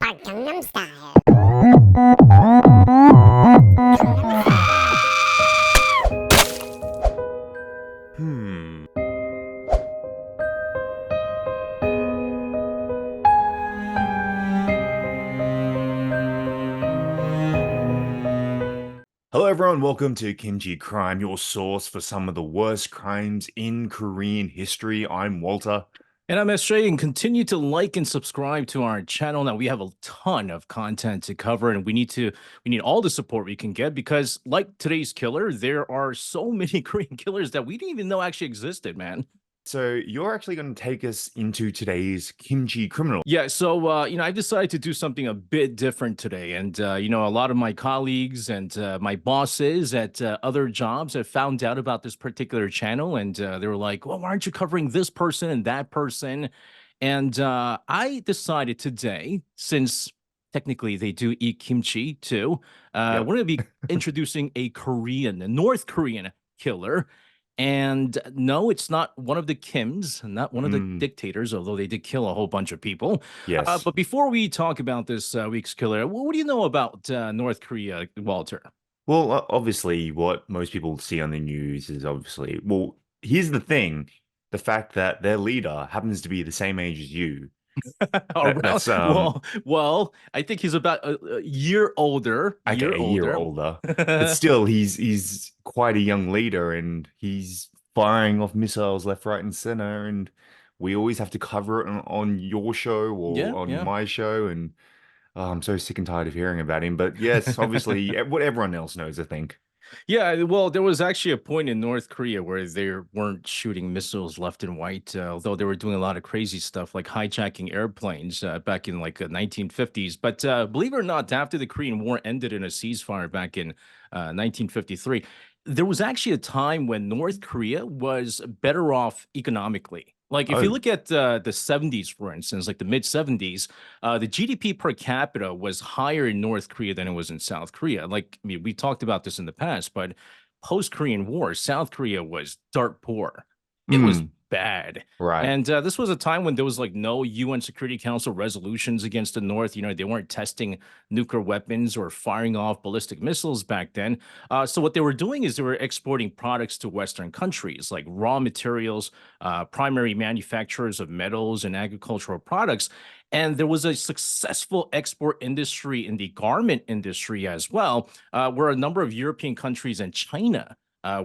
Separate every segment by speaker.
Speaker 1: Gangnam Style. Gangnam Style.
Speaker 2: Hmm. Hello, everyone. Welcome to Kimchi Crime, your source for some of the worst crimes in Korean history. I'm Walter.
Speaker 3: And I'm SJ, and continue to like and subscribe to our channel. Now we have a ton of content to cover, and we need all the support we can get because, like today's killer, there are so many Korean killers that we didn't even know actually existed, man.
Speaker 2: So, you're actually going to take us into today's Kimchi criminal.
Speaker 3: Yeah, so I've decided to do something a bit different today, and a lot of my colleagues and my bosses at other jobs have found out about this particular channel, and they were like, "Well, why aren't you covering this person and that person?" And I decided today, since technically they do eat kimchi too,
Speaker 2: Yep.
Speaker 3: we're going to be introducing a North Korean killer. And no, it's not one of the Kims, not one of the dictators, although they did kill a whole bunch of people.
Speaker 2: Yes.
Speaker 3: But before we talk about this week's killer, what do you know about North Korea, Walter?
Speaker 2: Well, obviously, what most people see on the news is obviously, well, here's the thing, the fact that their leader happens to be the same age as you.
Speaker 3: Around,
Speaker 2: That's
Speaker 3: well, I think he's about a year older.
Speaker 2: okay,
Speaker 3: Year
Speaker 2: a year
Speaker 3: older.
Speaker 2: older, but still, he's quite a young leader, and he's firing off missiles left, right, and center. And we always have to cover it on your show
Speaker 3: Yeah,
Speaker 2: or on
Speaker 3: yeah.
Speaker 2: my show. And I'm so sick and tired of hearing about him. But yes, obviously, what everyone else knows, I think.
Speaker 3: Yeah, well, there was actually a point in North Korea where they weren't shooting missiles left and right, although they were doing a lot of crazy stuff like hijacking airplanes back in like the 1950s. But believe it or not, after the Korean War ended in a ceasefire back in 1953, there was actually a time when North Korea was better off economically. Like if you
Speaker 2: Oh,
Speaker 3: look at the 70s, for instance, like the mid 70s, the GDP per capita was higher in North Korea than it was in South Korea. Like, I mean, we talked about this in the past, but post Korean War, South Korea was dirt poor. It was
Speaker 2: mm,
Speaker 3: bad.
Speaker 2: right.
Speaker 3: And this was a time when there was like no UN Security Council resolutions against the North. They weren't testing nuclear weapons or firing off ballistic missiles back then. So what they were doing is they were exporting products to Western countries like raw materials, primary manufacturers of metals and agricultural products. And there was a successful export industry in the garment industry as well, where a number of European countries and China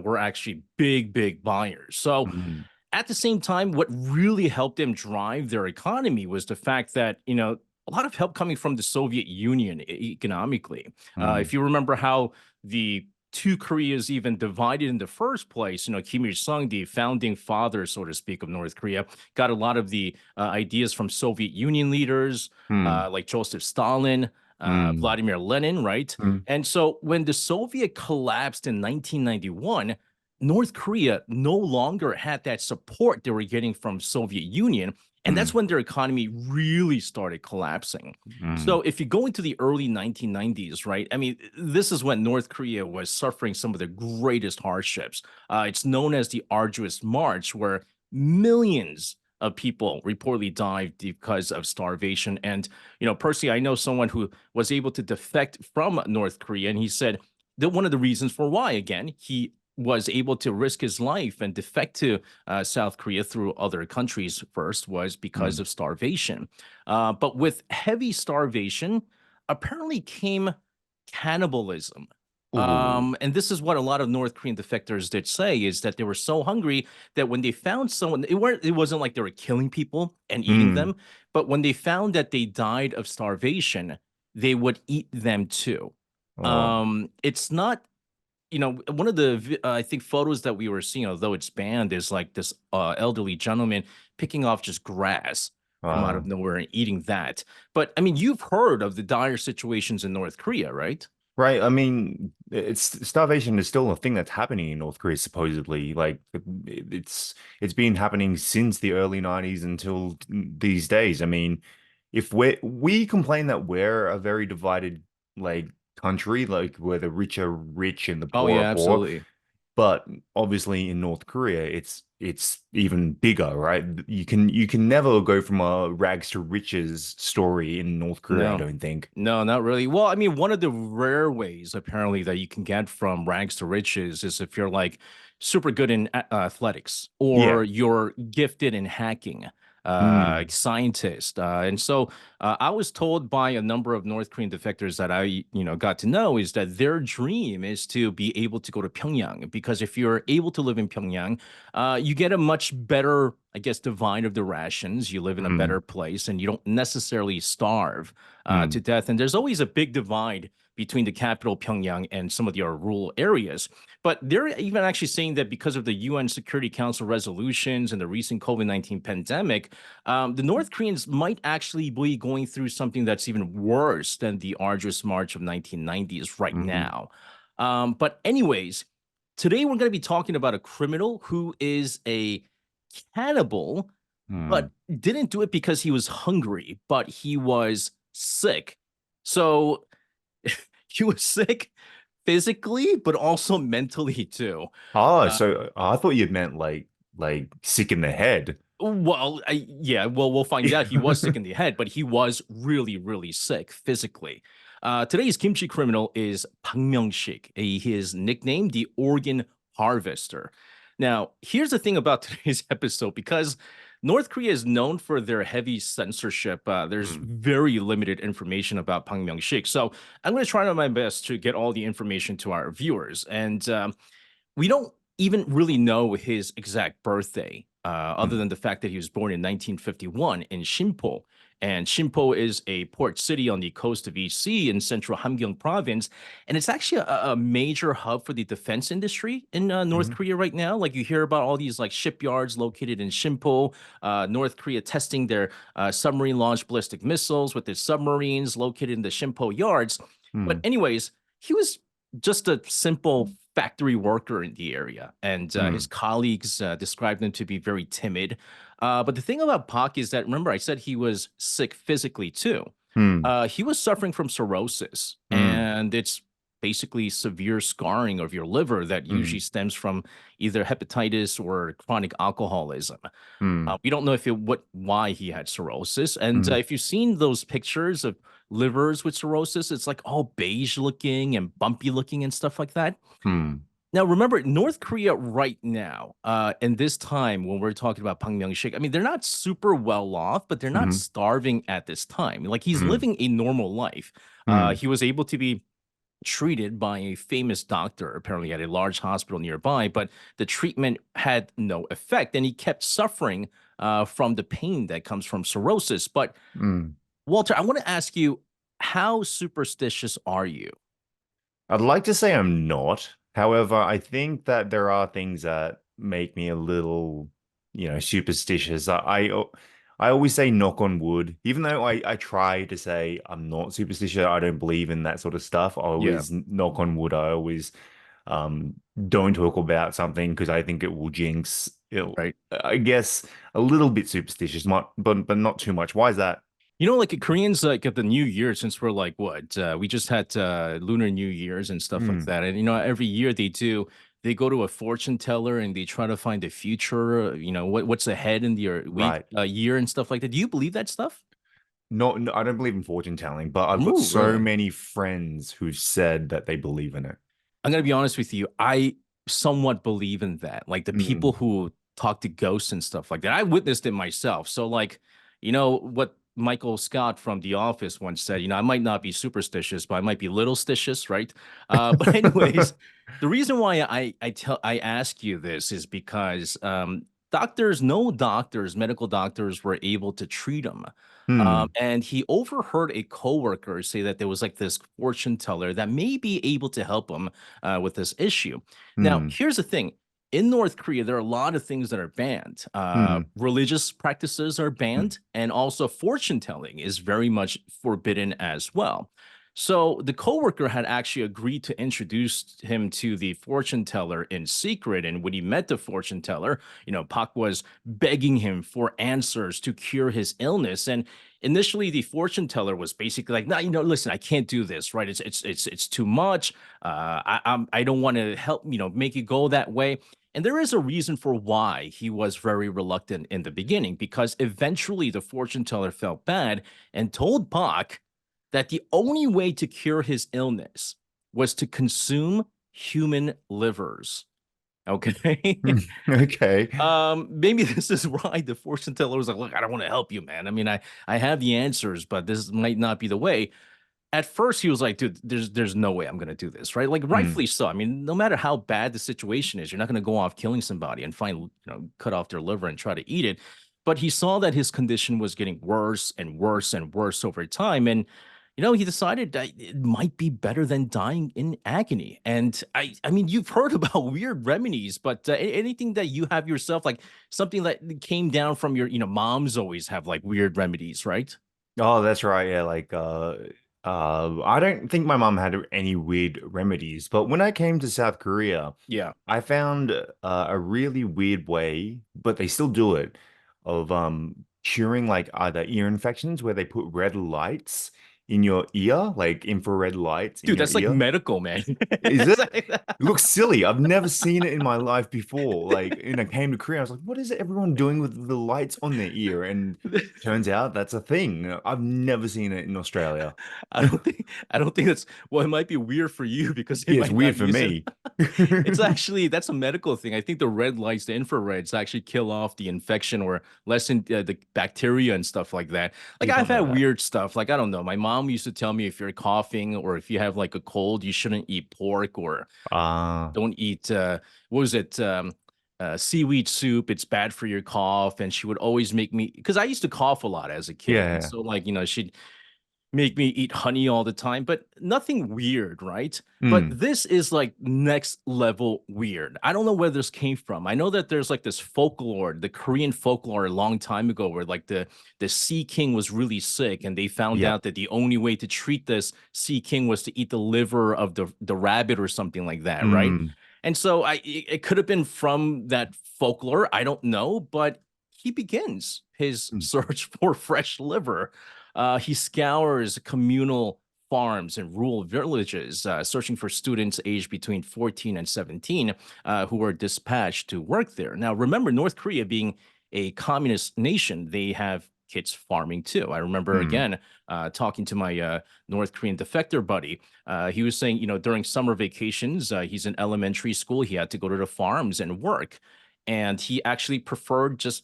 Speaker 3: were actually big, big buyers. So
Speaker 2: Mm,
Speaker 3: at the same time, what really helped them drive their economy was the fact that, a lot of help coming from the Soviet Union economically.
Speaker 2: mm,
Speaker 3: If you remember how the two Koreas even divided in the first place, Kim Il sung, the founding father, so to speak, of North Korea, got a lot of the ideas from Soviet Union leaders
Speaker 2: mm,
Speaker 3: like Joseph Stalin,
Speaker 2: mm,
Speaker 3: Vladimir Lenin, right?
Speaker 2: mm,
Speaker 3: And so when the Soviet collapsed in 1991, North Korea no longer had that support they were getting from Soviet Union, and that's
Speaker 2: mm,
Speaker 3: when their economy really started collapsing.
Speaker 2: mm,
Speaker 3: So if you go into the early 1990s, right? I mean, this is when North Korea was suffering some of the greatest hardships. It's known as the Arduous March, where millions of people reportedly died because of starvation. And, personally, I know someone who was able to defect from North Korea, and he said that one of the reasons for why, again, he was able to risk his life and defect to South Korea through other countries first was because
Speaker 2: mm.
Speaker 3: of starvation. But with heavy starvation, apparently came cannibalism.
Speaker 2: Ooh,
Speaker 3: And this is what a lot of North Korean defectors did say is that they were so hungry that when they found someone, it wasn't like they were killing people and eating
Speaker 2: mm,
Speaker 3: them, but when they found that they died of starvation, they would eat them too.
Speaker 2: oh,
Speaker 3: It's not one of the I think photos that we were seeing, although it's banned, is like this elderly gentleman picking off just grass from out of
Speaker 2: wow.
Speaker 3: nowhere and eating that. But I mean, you've heard of the dire situations in North Korea, right?
Speaker 2: Right. I mean, it's starvation is still a thing that's happening in North Korea, supposedly. Like it's been happening since the early 90s until these days. I mean, if we complain that we're a very divided like country, like where the rich are rich and the
Speaker 3: Oh
Speaker 2: poor are
Speaker 3: yeah,
Speaker 2: poor.
Speaker 3: absolutely.
Speaker 2: But obviously in North Korea, it's even bigger, right? You can never go from a rags to riches story in North Korea, I
Speaker 3: No,
Speaker 2: don't think.
Speaker 3: no, not really. Well, I mean, one of the rare ways apparently that you can get from rags to riches is if you're like super good in athletics or
Speaker 2: Yeah.
Speaker 3: you're gifted in hacking,
Speaker 2: Mm,
Speaker 3: scientist. And so I was told by a number of North Korean defectors that got to know is that their dream is to be able to go to Pyongyang because if you're able to live in Pyongyang, you get a much better, I guess, divide of the rations. You live in a
Speaker 2: mm,
Speaker 3: better place and you don't necessarily starve to
Speaker 2: mm,
Speaker 3: death. And there's always a big divide between the capital, Pyongyang, and some of the rural areas. But they're even actually saying that because of the UN Security Council resolutions and the recent COVID-19 pandemic, the North Koreans might actually be going through something that's even worse than the arduous march of 1990s right
Speaker 2: mm,
Speaker 3: now. But anyways, today we're going to be talking about a criminal who is a cannibal,
Speaker 2: mm.
Speaker 3: but didn't do it because he was hungry, but he was sick. So he was sick physically, but also mentally too.
Speaker 2: Oh,
Speaker 3: Uh,
Speaker 2: so I thought you meant like sick in the head.
Speaker 3: well, yeah, well, we'll find out. He was sick in the head, but he was really, really sick physically. Today's kimchi criminal is Bang Myung-sik. His nickname, the Organ Harvester. Now, here's the thing about today's episode, because North Korea is known for their heavy censorship. There's
Speaker 2: Mm,
Speaker 3: very limited information about Bang Myung-sik. So I'm going to try my best to get all the information to our viewers. And we don't even really know his exact birthday, other
Speaker 2: mm,
Speaker 3: than the fact that he was born in 1951 in Sinpo. And Sinpo is a port city on the coast of EC in central Hamgyong province. And it's actually a major hub for the defense industry in North
Speaker 2: mm,
Speaker 3: Korea right now. Like you hear about all these like shipyards located in Sinpo, North Korea testing their submarine launched ballistic missiles with their submarines located in the Sinpo yards. But,
Speaker 2: mm,
Speaker 3: anyways, he was just a simple factory worker in the area, and his
Speaker 2: mm,
Speaker 3: colleagues described him to be very timid. But the thing about Pak is that remember I said he was sick physically too.
Speaker 2: mm,
Speaker 3: He was suffering from cirrhosis,
Speaker 2: mm,
Speaker 3: and it's basically severe scarring of your liver that usually
Speaker 2: mm,
Speaker 3: stems from either hepatitis or chronic alcoholism.
Speaker 2: mm,
Speaker 3: We don't know if it what why he had cirrhosis, and
Speaker 2: mm,
Speaker 3: if you've seen those pictures of livers with cirrhosis, it's like all beige looking and bumpy looking and stuff like that.
Speaker 2: mm,
Speaker 3: Now, remember, North Korea right now, and this time when we're talking about Bang Myung-sik, I mean, they're not super well off, but they're not
Speaker 2: mm,
Speaker 3: starving at this time. Like he's
Speaker 2: mm,
Speaker 3: living a normal life.
Speaker 2: mm,
Speaker 3: He was able to be treated by a famous doctor, apparently at a large hospital nearby, but the treatment had no effect, and he kept suffering from the pain that comes from cirrhosis. But
Speaker 2: mm.
Speaker 3: Walter, I want to ask you, how superstitious are you?
Speaker 2: I'd like to say I'm not. However, I think that there are things that make me a little, superstitious. I always say knock on wood, even though I try to say I'm not superstitious. I don't believe in that sort of stuff. I
Speaker 3: Yeah,
Speaker 2: always knock on wood. I always um don't talk about something because I think it will jinx.
Speaker 3: right.
Speaker 2: I guess a little bit superstitious, but not too much. Why is that?
Speaker 3: Like Koreans, like at the New Year, since we're like what we just had Lunar New Year's and stuff like
Speaker 2: Mm,
Speaker 3: that, and every year they go to a fortune teller and they try to find the future, what's ahead in the week,
Speaker 2: right.
Speaker 3: year and stuff like that. Do you believe that stuff?
Speaker 2: Not, no, I don't believe in fortune telling, but I've got
Speaker 3: Ooh,
Speaker 2: so
Speaker 3: really?
Speaker 2: many friends who've said that they believe in it.
Speaker 3: I'm gonna be honest with you. I somewhat believe in that. Like the people
Speaker 2: Mm,
Speaker 3: who talk to ghosts and stuff like that. I witnessed it myself. So like, what Michael Scott from The Office once said, I might not be superstitious, but I might be little stitious, right? But anyways, the reason why I ask you this is because no doctors, medical doctors were able to treat him.
Speaker 2: mm,
Speaker 3: And he overheard a coworker say that there was like this fortune teller that may be able to help him with this issue. Now,
Speaker 2: mm,
Speaker 3: here's the thing. In North Korea, there are a lot of things that are banned.
Speaker 2: mm,
Speaker 3: Religious practices are
Speaker 2: mm,
Speaker 3: banned, and also fortune telling is very much forbidden as well. So the coworker had actually agreed to introduce him to the fortune teller in secret. And when he met the fortune teller, Pak was begging him for answers to cure his illness. And initially, the fortune teller was basically like, "No, listen, I can't do this. Right? It's too much. I don't want to help. Make you go that way." And there is a reason for why he was very reluctant in the beginning, because eventually the fortune teller felt bad and told Pak that the only way to cure his illness was to consume human livers. Okay.
Speaker 2: Okay.
Speaker 3: Maybe this is why the fortune teller was like, "Look, I don't want to help you, man. I mean, I have the answers, but this might not be the way." At first, he was like, "Dude, there's no way I'm gonna do this, right?" Like,
Speaker 2: Mm.
Speaker 3: rightfully so. I mean, no matter how bad the situation is, you're not gonna go off killing somebody and cut off their liver and try to eat it. But he saw that his condition was getting worse and worse and worse over time, and he decided that it might be better than dying in agony. And I mean, you've heard about weird remedies, but anything that you have yourself, like something that came down from your, moms always have like weird remedies, right?
Speaker 2: Oh, that's right. Yeah, like I don't think my mom had any weird remedies, but when I came to South Korea,
Speaker 3: Yeah.
Speaker 2: I found a really weird way, but they still do it, of curing like either ear infections where they put red lights in your ear, like infrared lights in
Speaker 3: Dude,
Speaker 2: your
Speaker 3: that's like
Speaker 2: ear.
Speaker 3: medical, man.
Speaker 2: Is
Speaker 3: It's
Speaker 2: it?
Speaker 3: like
Speaker 2: It looks silly. I've never seen it in my life before. Like, and I came to Korea, I was like, what is everyone doing with the lights on their ear? And turns out that's a thing. I've never seen it in Australia.
Speaker 3: I don't think that's, well, it might be weird for you because they
Speaker 2: Yeah, it's
Speaker 3: might not
Speaker 2: weird for
Speaker 3: use it.
Speaker 2: me.
Speaker 3: It's actually, that's a medical thing. I think the red lights, the infrareds actually kill off the infection or lessen the bacteria and stuff like that. Like,
Speaker 2: Did
Speaker 3: I've
Speaker 2: not
Speaker 3: had
Speaker 2: know that.
Speaker 3: weird stuff. Like, I don't know. My mom used to tell me if you're coughing or if you have like a cold, you shouldn't eat pork or
Speaker 2: Ah,
Speaker 3: don't eat what was it, seaweed soup. It's bad for your cough. And she would always make me, because I used to cough a lot as a kid, and
Speaker 2: yeah.
Speaker 3: so like she'd make me eat honey all the time, but nothing weird, right? But
Speaker 2: Mm,
Speaker 3: this is like next level weird. I don't know where this came from. I know that there's like this folklore, the Korean folklore a long time ago, where like the sea king was really sick and they found
Speaker 2: yep.
Speaker 3: out that the only way to treat this sea king was to eat the liver of the rabbit or something like that, right?
Speaker 2: Mm,
Speaker 3: And so it could have been from that folklore. I don't know, but he begins his
Speaker 2: mm,
Speaker 3: search for fresh liver. He scours communal farms and rural villages, searching for students aged between 14 and 17 who were dispatched to work there. Now, remember, North Korea being a communist nation, they have kids farming too. I remember
Speaker 2: mm,
Speaker 3: again talking to my North Korean defector buddy. He was saying, during summer vacations, he's in elementary school. He had to go to the farms and work. And he actually preferred just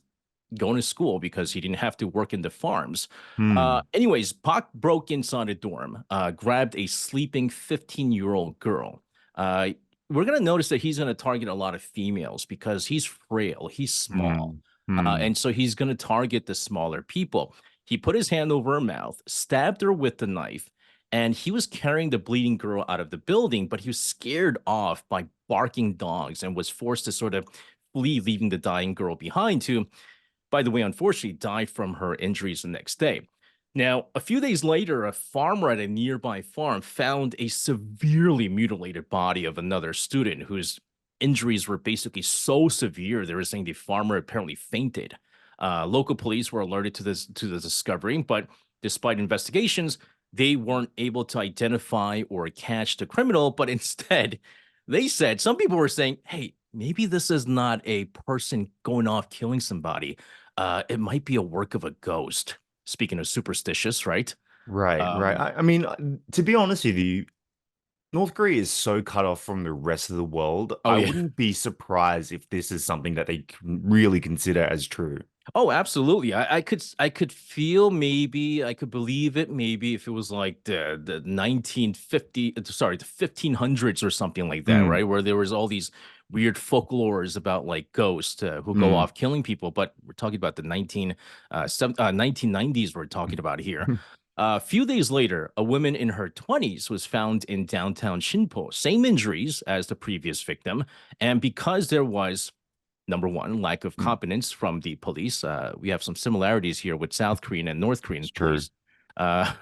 Speaker 3: going to school because he didn't have to work in the farms.
Speaker 2: mm,
Speaker 3: Anyways, Pak broke inside a dorm, grabbed a sleeping 15-year-old girl. Uh, we're going to notice that he's going to target a lot of females because he's frail, he's small.
Speaker 2: mm, mm,
Speaker 3: And so he's going to target the smaller people. He put his hand over her mouth, stabbed her with the knife, and he was carrying the bleeding girl out of the building, but he was scared off by barking dogs and was forced to sort of flee, leaving the dying girl behind, who, by the way, unfortunately died from her injuries the next day. Now, a few days later, a farmer at a nearby farm found a severely mutilated body of another student whose injuries were basically so severe they were saying the farmer apparently fainted. Local police were alerted to the discovery, but despite investigations, they weren't able to identify or catch the criminal. But instead, they said some people were saying, "Hey, maybe this is not a person going off killing somebody. It might be a work of a ghost." Speaking of superstitious, right?
Speaker 2: right, right.
Speaker 3: Um,
Speaker 2: I mean, to be honest with you, North Korea is so cut off from the rest of the world.
Speaker 3: oh
Speaker 2: I
Speaker 3: yeah.
Speaker 2: wouldn't be surprised if this is something that they can really consider as true.
Speaker 3: Oh, absolutely. I could feel, maybe I could believe it maybe if it was like the 1950, sorry, the 1500s or something like that,
Speaker 2: Mm,
Speaker 3: right? Where there was all these weird folklores about like ghosts who go
Speaker 2: mm,
Speaker 3: off killing people. But we're talking about the 1990s we're talking about here. A few days later, a woman in her 20s was found in downtown Shinpo, same injuries as the previous victim. And because there was, number one, lack of
Speaker 2: mm,
Speaker 3: competence from the police. We have some similarities here with South Korean and North Korean
Speaker 2: it's true.
Speaker 3: police. Uh,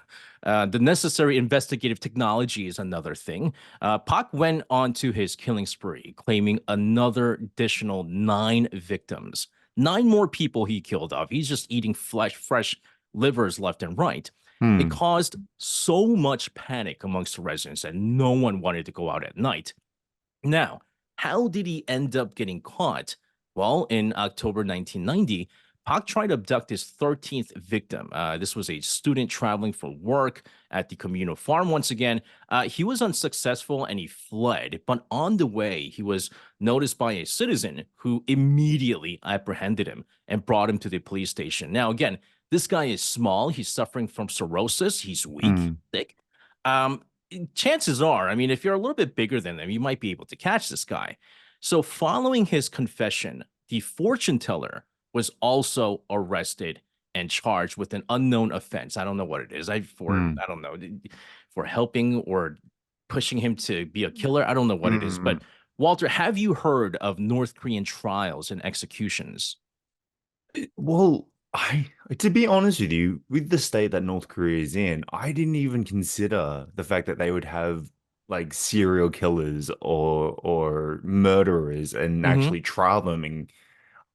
Speaker 3: the necessary investigative technology is another thing. Pak went on to his killing spree, claiming another additional 9 victims. 9 more people he killed off. He's just eating flesh, fresh livers left and right. It
Speaker 2: Hmm.
Speaker 3: caused so much panic amongst the residents that no one wanted to go out at night. Now, how did he end up getting caught? Well, in October 1990, Pak tried to abduct his 13th victim. This was a student traveling for work at the communal farm once again. He was unsuccessful and he fled, but on the way, he was noticed by a citizen who immediately apprehended him and brought him to the police station. Now, again, this guy is small. He's suffering from cirrhosis. He's weak,
Speaker 2: Hmm.
Speaker 3: thick. Um, Chances are, I mean, if you're a little bit bigger than them, you might be able to catch this guy. So, following his confession, the fortune teller was also arrested and charged with an unknown offense. I don't know what it is.
Speaker 2: Hmm.
Speaker 3: I don't know, for helping or pushing him to be a killer. I don't know what it is.
Speaker 2: Hmm.
Speaker 3: But Walter, have you heard of North Korean trials and executions?
Speaker 2: Well, I to be honest with you, with the state that North Korea is in, I didn't even consider the fact that they would have like serial killers or murderers and
Speaker 3: Hmm.
Speaker 2: actually trial them and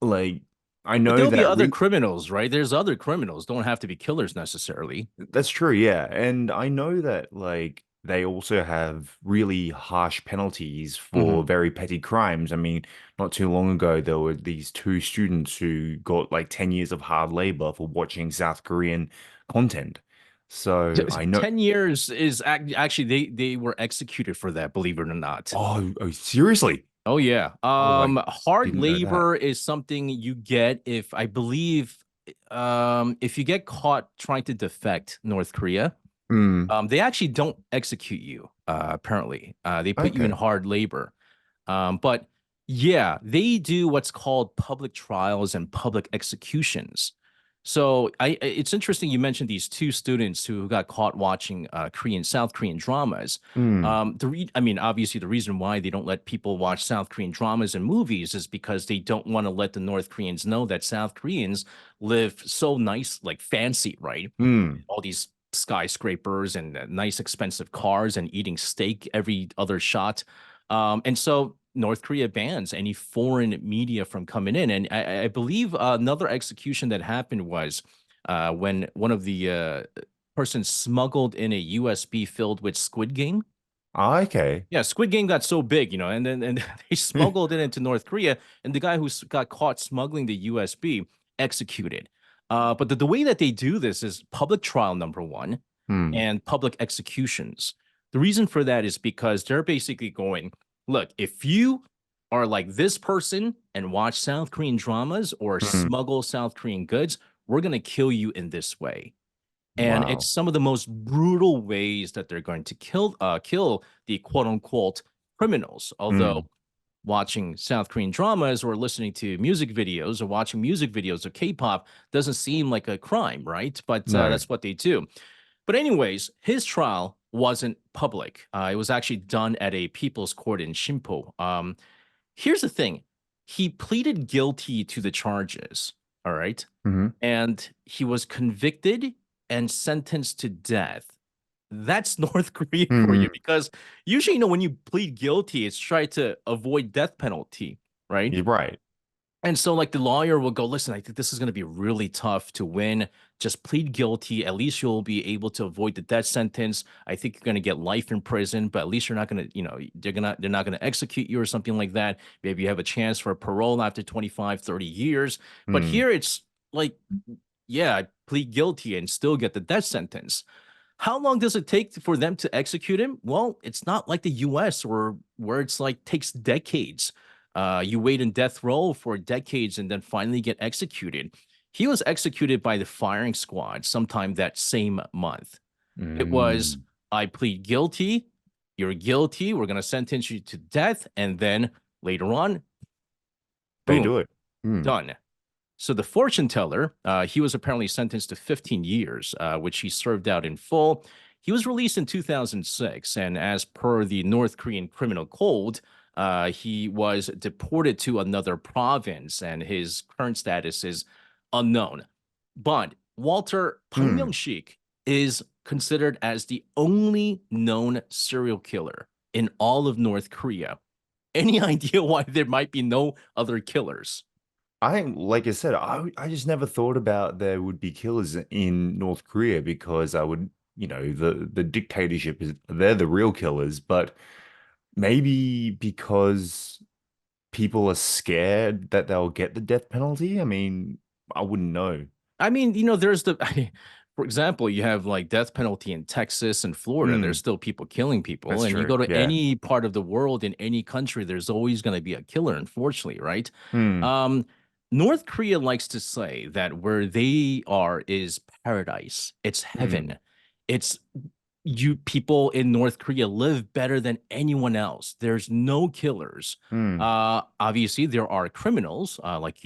Speaker 2: like I
Speaker 3: But
Speaker 2: know
Speaker 3: there'll be
Speaker 2: that
Speaker 3: other
Speaker 2: re
Speaker 3: criminals, right? There's other criminals. Don't have to be killers necessarily.
Speaker 2: that's true, yeah. And I know that like they also have really harsh penalties for
Speaker 3: Hmm.
Speaker 2: very petty crimes. I mean, not too long ago there were these 2 students who got like 10 years of hard labor for watching South Korean content. So I know
Speaker 3: 10 years is actually they were executed for that, believe it or not.
Speaker 2: oh seriously?
Speaker 3: Oh yeah.
Speaker 2: Oh, I
Speaker 3: Hard
Speaker 2: didn't know that.
Speaker 3: labor is something you get if I believe if you get caught trying to defect North Korea,
Speaker 2: Hmm.
Speaker 3: they actually don't execute you, apparently. They put you in
Speaker 2: Okay.
Speaker 3: hard labor. But yeah, they do what's called public trials and public executions. So it's interesting you mentioned these 2 students who got caught watching South Korean dramas.
Speaker 2: Hmm.
Speaker 3: I mean, obviously, the reason why they don't let people watch South Korean dramas and movies is because they don't want to let the North Koreans know that South Koreans live so nice, like fancy, right?
Speaker 2: Hmm.
Speaker 3: All these skyscrapers and nice expensive cars and eating steak every other shot. And so North Korea bans any foreign media from coming in. And I believe another execution that happened was when one of the persons smuggled in a USB filled with Squid Game.
Speaker 2: Okay.
Speaker 3: Yeah, Squid Game got so big, and then they smuggled it into North Korea, and the guy who got caught smuggling the USB executed. But the way that they do this is public trial number one
Speaker 2: Hmm.
Speaker 3: and public executions. The reason for that is because they're basically going, look, if you are like this person and watch South Korean dramas or
Speaker 2: Hmm.
Speaker 3: smuggle South Korean goods, we're going to kill you in this way. And it's
Speaker 2: Wow.
Speaker 3: some of the most brutal ways that they're going to kill the quote unquote criminals. Although
Speaker 2: Hmm.
Speaker 3: watching South Korean dramas or listening to music videos or watching music videos of K-pop doesn't seem like a crime, right? But
Speaker 2: No.
Speaker 3: that's what they do. But anyways, his trial wasn't public. It was actually done at a people's court in Shimpo. Here's the thing: he pleaded guilty to the charges. All right,
Speaker 2: Hmm.
Speaker 3: and he was convicted and sentenced to death. That's North Korea for
Speaker 2: Hmm.
Speaker 3: you, because usually, when you plead guilty, it's try to avoid death penalty, right?
Speaker 2: You're right.
Speaker 3: And so, like, the lawyer will go, listen, I think this is going to be really tough to win. Just plead guilty. At least you'll be able to avoid the death sentence. I think you're going to get life in prison, but at least you're not going to, they're not going to execute you or something like that. Maybe you have a chance for parole after 25, 30 years. But
Speaker 2: Hmm.
Speaker 3: here it's like, yeah, I plead guilty and still get the death sentence. How long does it take for them to execute him? Well, it's not like the US or where it's like takes decades. You wait in death row for decades and then finally get executed. He was executed by the firing squad sometime that same month. It was,
Speaker 2: Mm.
Speaker 3: I plead guilty. You're guilty. We're going to sentence you to death. And then later on,
Speaker 2: They
Speaker 3: boom,
Speaker 2: do it. Hmm.
Speaker 3: done. So the fortune teller, he was apparently sentenced to 15 years, which he served out in full. He was released in 2006, and as per the North Korean criminal code, he was deported to another province, and his current status is unknown. But Walter
Speaker 2: Hmm.
Speaker 3: Myung, is considered as the only known serial killer in all of North Korea. Any idea why there might be no other killers?
Speaker 2: Like I said, I just never thought about there would be killers in North Korea because I would, the dictatorship is they're the real killers, but maybe because people are scared that they'll get the death penalty. I mean, I wouldn't know.
Speaker 3: I mean, there's for example, you have like death penalty in Texas and Florida. There's
Speaker 2: Mm,
Speaker 3: still people killing people.
Speaker 2: that's
Speaker 3: And you
Speaker 2: true.
Speaker 3: go to
Speaker 2: Yeah.
Speaker 3: any part of the world in any country, there's always going to be a killer, unfortunately, right?
Speaker 2: Mm,
Speaker 3: Um, North Korea likes to say that where they are is paradise. It's
Speaker 2: mm,
Speaker 3: heaven. It's you people in North Korea live better than anyone else. There's no killers.
Speaker 2: mm,
Speaker 3: Obviously, there are criminals, like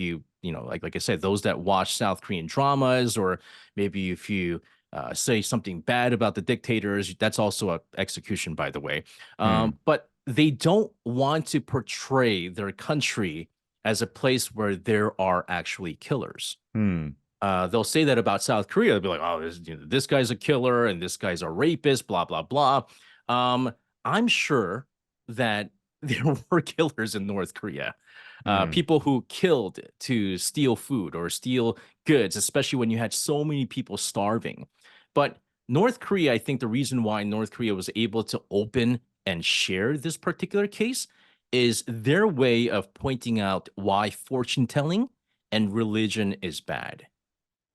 Speaker 3: like I said, those that watch South Korean dramas, or maybe if you say something bad about the dictators, that's also a execution, by the way.
Speaker 2: mm,
Speaker 3: But they don't want to portray their country as a place where there are actually killers.
Speaker 2: mm,
Speaker 3: They'll say that about South Korea. They'll be like, "Oh, this guy's a killer and this guy's a rapist," blah blah blah. Um, I'm sure that there were killers in North Korea,
Speaker 2: mm.
Speaker 3: people who killed to steal food or steal goods, especially when you had so many people starving. But North Korea, I think the reason why North Korea was able to open and share this particular case is their way of pointing out why fortune telling and religion is bad.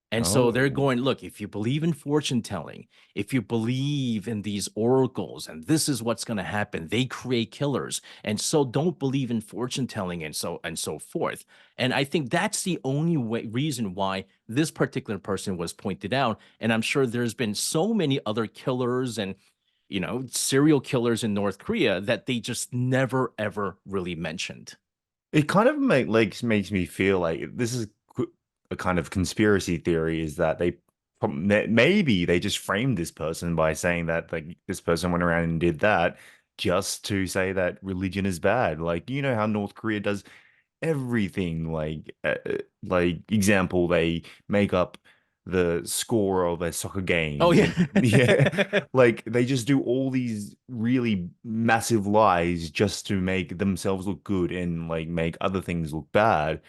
Speaker 3: And so they're
Speaker 2: Oh.
Speaker 3: going, look, if you believe in fortune telling, if you believe in these oracles, and this is what's going to happen, they create killers. And so don't believe in fortune telling and so forth. And I think that's the only reason why this particular person was pointed out. And I'm sure there's been so many other killers and serial killers in North Korea that they just never ever really mentioned.
Speaker 2: It kind of makes me feel like this is a kind of conspiracy theory is that maybe they just framed this person by saying that like this person went around and did that just to say that religion is bad. Like you know how North Korea does everything like example they make up the score of their soccer
Speaker 3: Oh
Speaker 2: games
Speaker 3: yeah.
Speaker 2: and yeah like they just do all these really massive lies just to make themselves look good and like make other things look bad.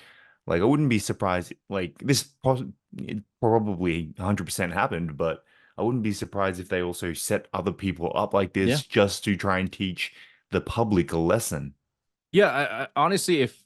Speaker 2: Like I wouldn't be surprised like it probably 100% happened, but I wouldn't be surprised if they also set other people up like
Speaker 3: Yeah.
Speaker 2: this just to try and teach the public a lesson.
Speaker 3: Yeah, honestly, if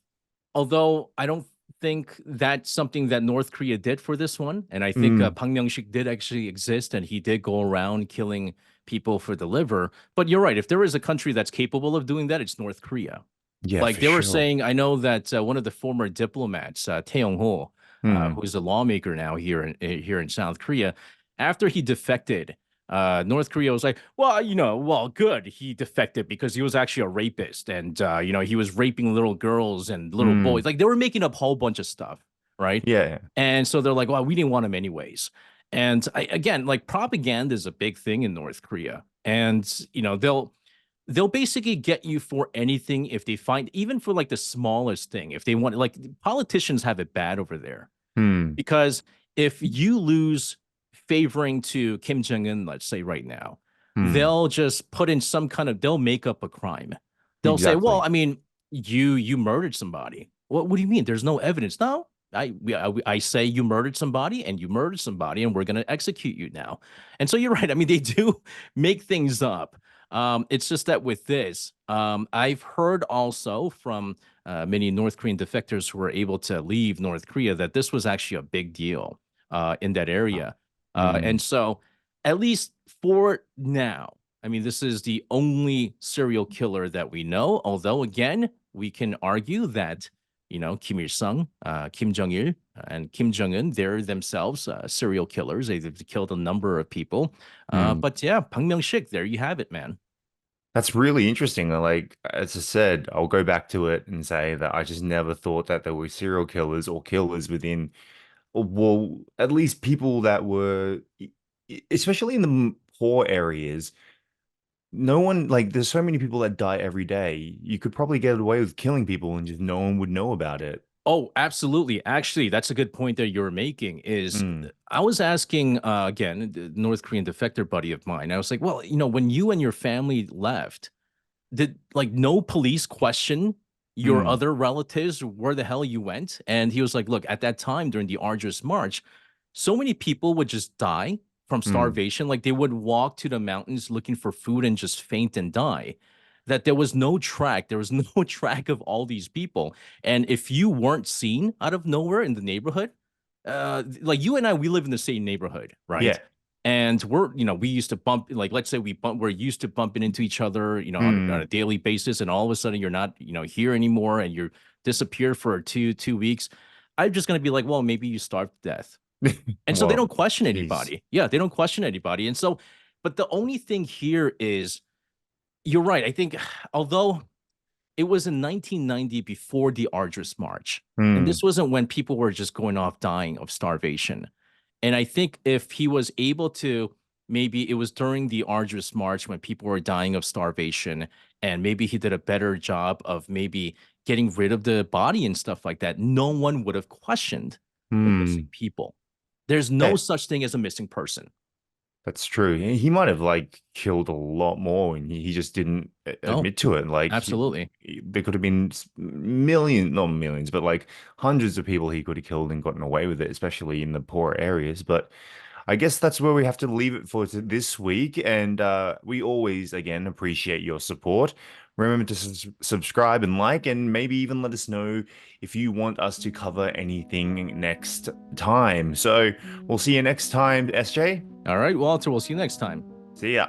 Speaker 3: although I don't think that's something that North Korea did for this one, and I think
Speaker 2: Mm,
Speaker 3: Bang Myung-sik did actually exist, and he did go around killing people for the liver. But you're right. If there is a country that's capable of doing that, it's North Korea.
Speaker 2: yeah,
Speaker 3: Like
Speaker 2: for
Speaker 3: they were
Speaker 2: sure.
Speaker 3: saying, I know that one of the former diplomats, Tae Yong-ho,
Speaker 2: Mm,
Speaker 3: who's a lawmaker now here in South Korea, after he defected, North Korea was like, well, well, good, he defected because he was actually a rapist, and he was raping little girls and little boys.
Speaker 2: mm,
Speaker 3: Like they were making up a whole bunch of stuff, right?
Speaker 2: yeah.
Speaker 3: And so they're like, well, we didn't want him anyways. And again, like propaganda is a big thing in North Korea, and they'll basically get you for anything if they find, even for like the smallest thing, if they want. Like politicians have it bad over there
Speaker 2: Mm,
Speaker 3: because if you lose favoring to Kim Jong Un, let's say right now,
Speaker 2: mm,
Speaker 3: they'll just put in some kind of, they'll make up a crime. They'll say, well,
Speaker 2: exactly.
Speaker 3: I mean, you murdered somebody. What do you mean? There's no evidence. No, I say you murdered somebody and you murdered somebody and we're going to execute you now. And so you're right. I mean, they do make things up. It's just that with this, I've heard also from many North Korean defectors who were able to leave North Korea that this was actually a big deal in that area. And
Speaker 2: Mm,
Speaker 3: so, at least for now, I mean, this is the only serial killer that we know. Although, again, we can argue that, Kim Il sung, Kim Jong il, and Kim Jong un, they're themselves serial killers. They've killed a number of people.
Speaker 2: mm.
Speaker 3: But yeah, Bang Myung-sik, there you have it, man.
Speaker 2: That's really interesting. Like, as I said, I'll go back to it and say that I just never thought that there were serial killers or killers within, or, well, at least people that were, especially in the poor areas. No one, like, there's so many people that die every day. You could probably get away with killing people and just no one would know about it.
Speaker 3: Oh, absolutely. Actually, that's a good point that you're making is
Speaker 2: Mm,
Speaker 3: I was asking again, the North Korean defector buddy of mine. I was like, well, when you and your family left, did like no police question your
Speaker 2: mm,
Speaker 3: other relatives where the hell you went? And he was like, look, at that time during the arduous march, so many people would just die from
Speaker 2: mm,
Speaker 3: starvation. Like they would walk to the mountains looking for food and just faint and die. That there was no track, there was no track of all these people. And if you weren't seen out of nowhere in the neighborhood, like you and I, we live in the same neighborhood, right?
Speaker 2: yeah.
Speaker 3: And we used to bump, like, let's say we're used to bumping into each other, on
Speaker 2: Mm,
Speaker 3: a daily basis, and all of a sudden you're not, here anymore, and you're disappeared for two weeks. I'm just gonna be like, well, maybe you starved to death, and so they
Speaker 2: well,
Speaker 3: don't question
Speaker 2: geez.
Speaker 3: anybody. Yeah, they don't question anybody, and so, but the only thing here is, you're right. I think, although it was in 1990 before the Arduous March. And
Speaker 2: Mm,
Speaker 3: this wasn't when people were just going off dying of starvation. And I think if he was able to, maybe it was during the Arduous March when people were dying of starvation, and maybe he did a better job of maybe getting rid of the body and stuff like that, no one would have questioned the missing
Speaker 2: mm.
Speaker 3: people. There's no
Speaker 2: Yeah,
Speaker 3: such thing as a missing person.
Speaker 2: that's true. He might have like killed a lot more, and he just didn't
Speaker 3: No,
Speaker 2: admit to it. Like
Speaker 3: absolutely.
Speaker 2: there could have been millions, not millions, but like hundreds of people he could have killed and gotten away with it, especially in the poor areas. But I guess that's where we have to leave it for this week. And we always, again, appreciate your support. Remember to subscribe and like, and maybe even let us know if you want us to cover anything next time. So we'll see you next time, SJ.
Speaker 3: All right, Walter, we'll see you next time.
Speaker 2: See ya.